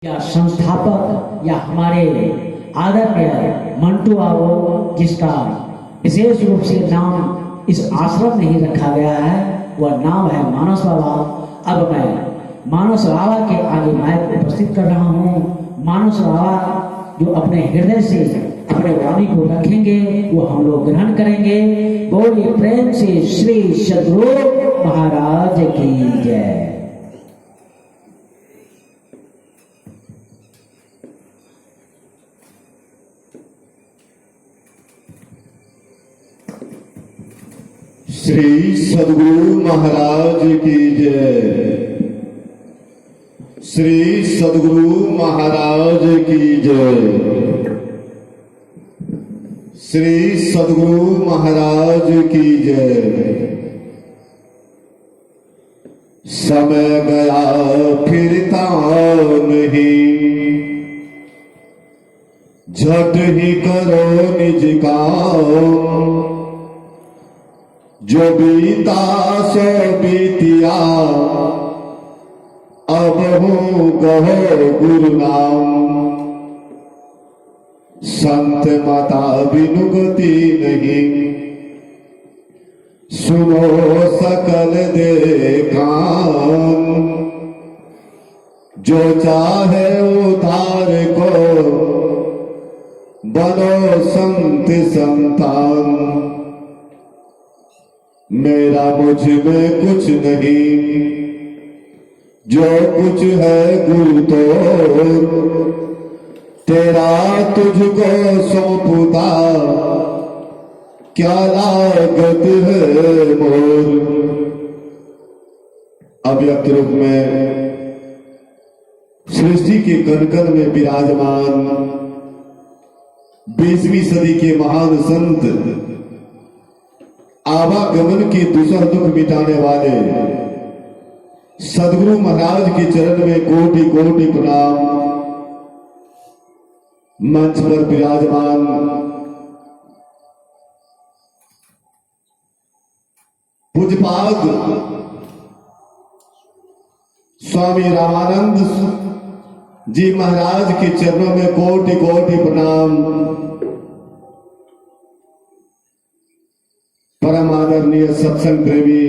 या संस्थापक या हमारे आदरणीय मंटू बाबू, जिसका विशेष रूप से नाम इस आश्रम में ही रखा गया है, वह नाम है मानस बाबा। अब मैं मानस बाबा के आगे माइक उपस्थित कर रहा हूँ। मानस बाबा जो अपने हृदय से अपने वाणी को रखेंगे वो हम लोग ग्रहण करेंगे। बोलिए प्रेम से श्री सद्गुरु महाराज की जय। श्री सद्गुरु महाराज की जय। श्री सद्गुरु महाराज की जय। श्री सद्गुरु महाराज की जय। समय गया फिरता नहीं, झट ही करो निज काम। जो बीता सो बीतिया, अब हूँ कहो गुरु नाम। संत माता बिनु गति नहीं, सुनो सकल दे कान। जो चाहे उतार को, बनो संत संतान। मेरा मुझ में कुछ नहीं, जो कुछ है गुरु तो। तेरा तुझको सौंपता, क्या लागत है मोर। अव्यक्त रूप में सृष्टि के कण-कण में विराजमान 20वीं सदी के महान संत, आवागमन के दुसह दुख मिटाने वाले सद्गुरु महाराज के चरण में कोटि कोटि प्रणाम। मंच पर विराजमान पूज्यपाद स्वामी रामानंद जी महाराज के चरणों में कोटि कोटि प्रणाम। परम आदरणीय सत्संग प्रेमी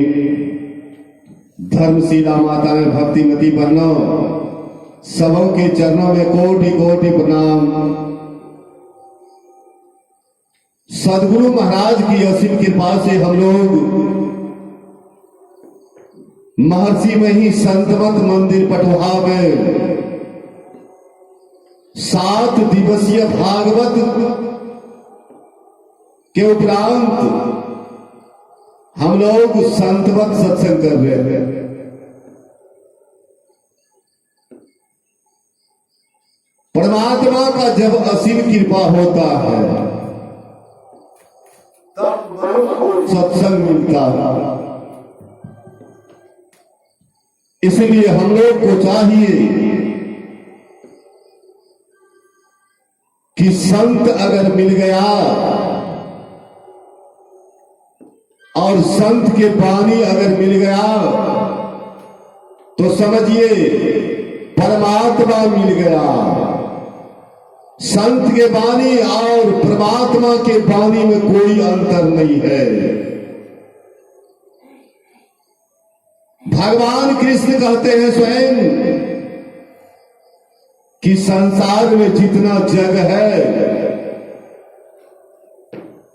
धर्मशीला माताएं, भक्तिमती बहनों, सबों के चरणों में कोटि कोटि प्रणाम। सद्गुरु महाराज की असीम कृपा से हम लोग महर्षि में ही संतवत मंदिर पटुहा में 7 दिवसीय भागवत के उपरांत हम लोग संतवत सत्संग कर रहे हैं। परमात्मा का जब असीम कृपा होता है तब सत्संग मिलता है। इसलिए हम लोग को चाहिए कि संत अगर मिल गया और संत के वाणी अगर मिल गया तो समझिए परमात्मा मिल गया। संत के वाणी और परमात्मा के वाणी में कोई अंतर नहीं है। भगवान कृष्ण कहते हैं स्वयं कि संसार में जितना जग है,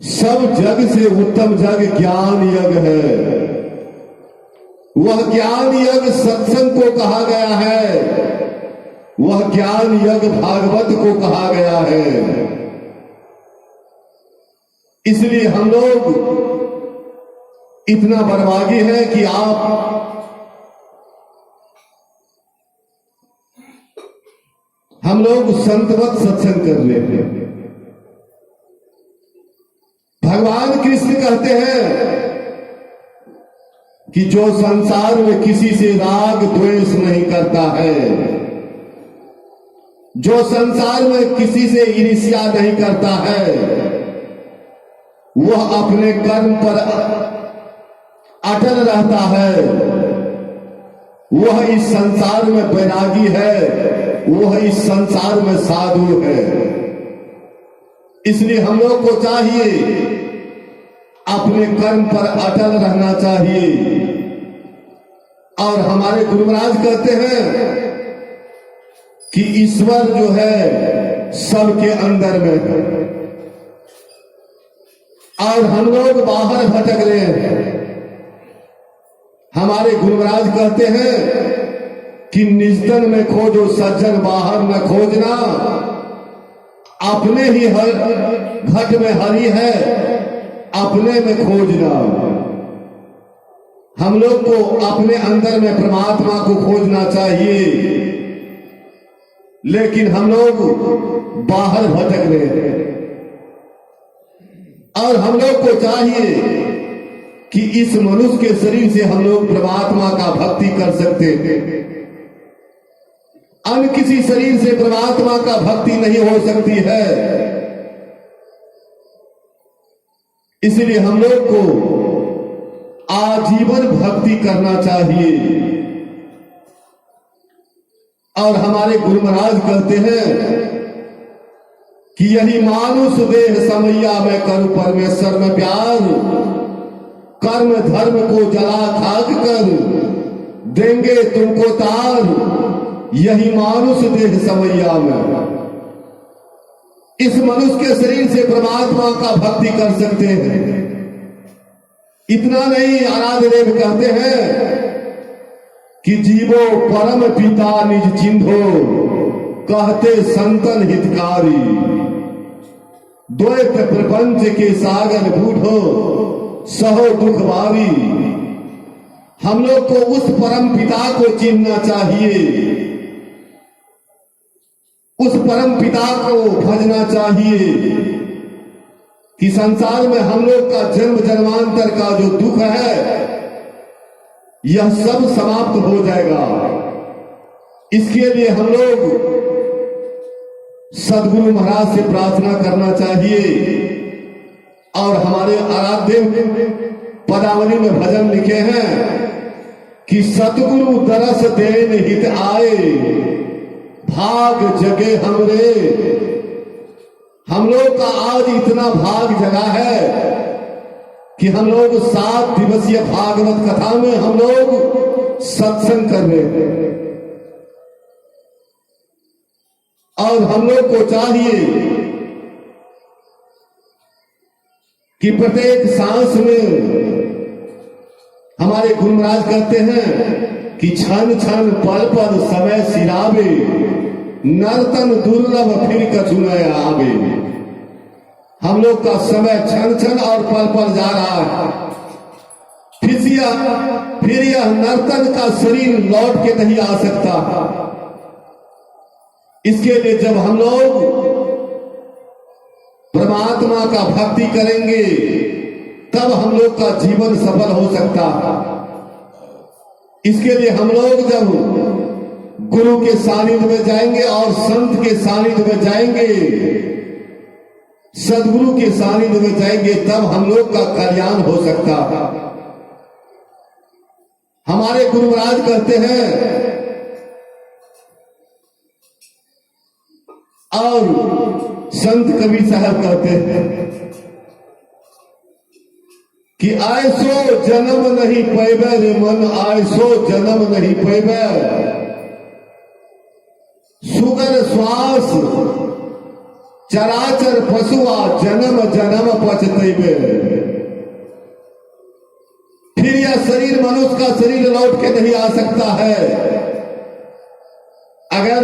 सब जग से उत्तम जग ज्ञान यज्ञ है। वह ज्ञान यज्ञ सत्संग को कहा गया है, वह ज्ञान यज्ञ भागवत को कहा गया है। इसलिए हम लोग इतना बड़भागी हैं कि हम लोग संतवत सत्संग कर रहे हैं। भगवान कृष्ण कहते हैं कि जो संसार में किसी से राग द्वेष नहीं करता है, जो संसार में किसी से ईर्ष्या नहीं करता है, वह अपने कर्म पर अटल रहता है। वह इस संसार में वैरागी है। वह इस संसार में साधु है। इसलिए हम लोग को चाहिए अपने कर्म पर अटल रहना चाहिए। और हमारे गुरु महाराज कहते हैं कि ईश्वर जो है सबके अंदर में है और हम लोग बाहर भटक रहे हैं। हमारे गुरु महाराज कहते हैं कि निस्तन में खोजो सज्जन बाहर न खोजना, अपने ही घट में हरि है अपने में खोजना। हम लोग को अपने अंदर में परमात्मा को खोजना चाहिए, लेकिन हम लोग बाहर भटक रहे हैं। और हम लोग को चाहिए कि इस मनुष्य के शरीर से हम लोग परमात्मा का भक्ति कर सकते हैं। अन्य किसी शरीर से परमात्मा का भक्ति नहीं हो सकती है। इसलिए हम लोग को आजीवन भक्ति करना चाहिए। और हमारे गुरु महाराज कहते हैं कि यही मानुष देह समैया में करूं परमेश्वर में प्यार, कर्म धर्म को जला खाक कर देंगे तुमको तार, यही मानुष देह समैया में। इस मनुष्य के शरीर से परमात्मा का भक्ति कर सकते हैं। इतना नहीं, आराध्य देव कहते हैं कि जीवो परम पिता निज चिन्हो, कहते संतन हितकारी, द्वैत प्रपंच के सागर बूढ़ो सहो दुख भारी। हम लोग को उस परम पिता को चिन्हना चाहिए, उस परम पिता को भजना चाहिए कि संसार में हम लोग का जन्म जन्मांतर का जो दुख है यह सब समाप्त हो जाएगा। इसके लिए हम लोग सदगुरु महाराज से प्रार्थना करना चाहिए। और हमारे आराध्य पदावली में भजन लिखे हैं कि सतगुरु दरस देन हित आए, भाग जगे हमरे। हम लोग का आज इतना भाग जगा है कि हम लोग 7 दिवसीय भागवत कथा में हम लोग सत्संग कर रहे हैं। और हम लोग को चाहिए कि प्रत्येक सांस में हमारे गुरु महाराज कहते हैं कि क्षण क्षण पल पल समय सिरावे, नर्तन दुर्लभ फिर कछु न आवे। हम लोग का समय क्षण क्षण और पल पल जा रहा है। फिर यह नर्तन का शरीर लौट के नहीं आ सकता। इसके लिए जब हम लोग परमात्मा का भक्ति करेंगे तब हम लोग का जीवन सफल हो सकता है। इसके लिए हम लोग जब गुरु के सानिध्य में जाएंगे और संत के सानिध्य में जाएंगे, सदगुरु के सानिध्य में जाएंगे, तब हम लोग का कल्याण हो सकता है। हमारे गुरु महाराज कहते हैं और संत कबीर साहब कहते हैं कि आयसो जन्म नहीं पैबे रे मन, आयसो जन्म नहीं पैबे, सुगर श्वास चराचर पशुआ जन्म जन्म पचतैबे। फिर यह शरीर मनुष्य का शरीर लौट के नहीं आ सकता है। अगर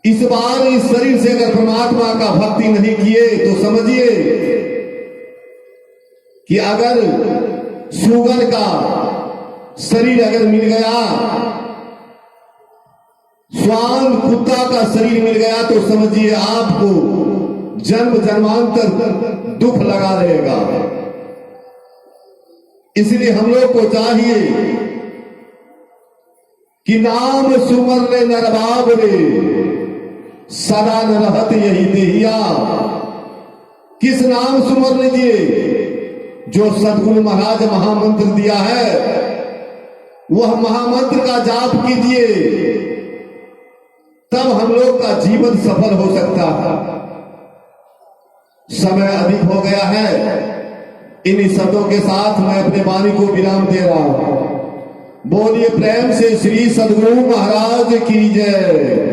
इस बार इस शरीर से अगर परमात्मा का भक्ति नहीं किए तो समझिए कि अगर शुगर का शरीर अगर मिल गया, श्वान कुत्ता का शरीर मिल गया, तो समझिए आपको जन्म जन्मांतर दुख लगा रहेगा। इसलिए हम लोग को चाहिए कि नाम सुमर ले नरबाब रे, सदा न रहत यही देहिया। किस नाम सुमर लीजिए? जो सदगुरु महाराज महामंत्र दिया है वह महामंत्र का जाप कीजिए। तब हम लोग का जीवन सफल हो सकता है। समय अधिक हो गया है, इन शब्दों के साथ मैं अपने वाणी को विराम दे रहा हूं। बोलिए प्रेम से श्री सद्गुरु महाराज की जय।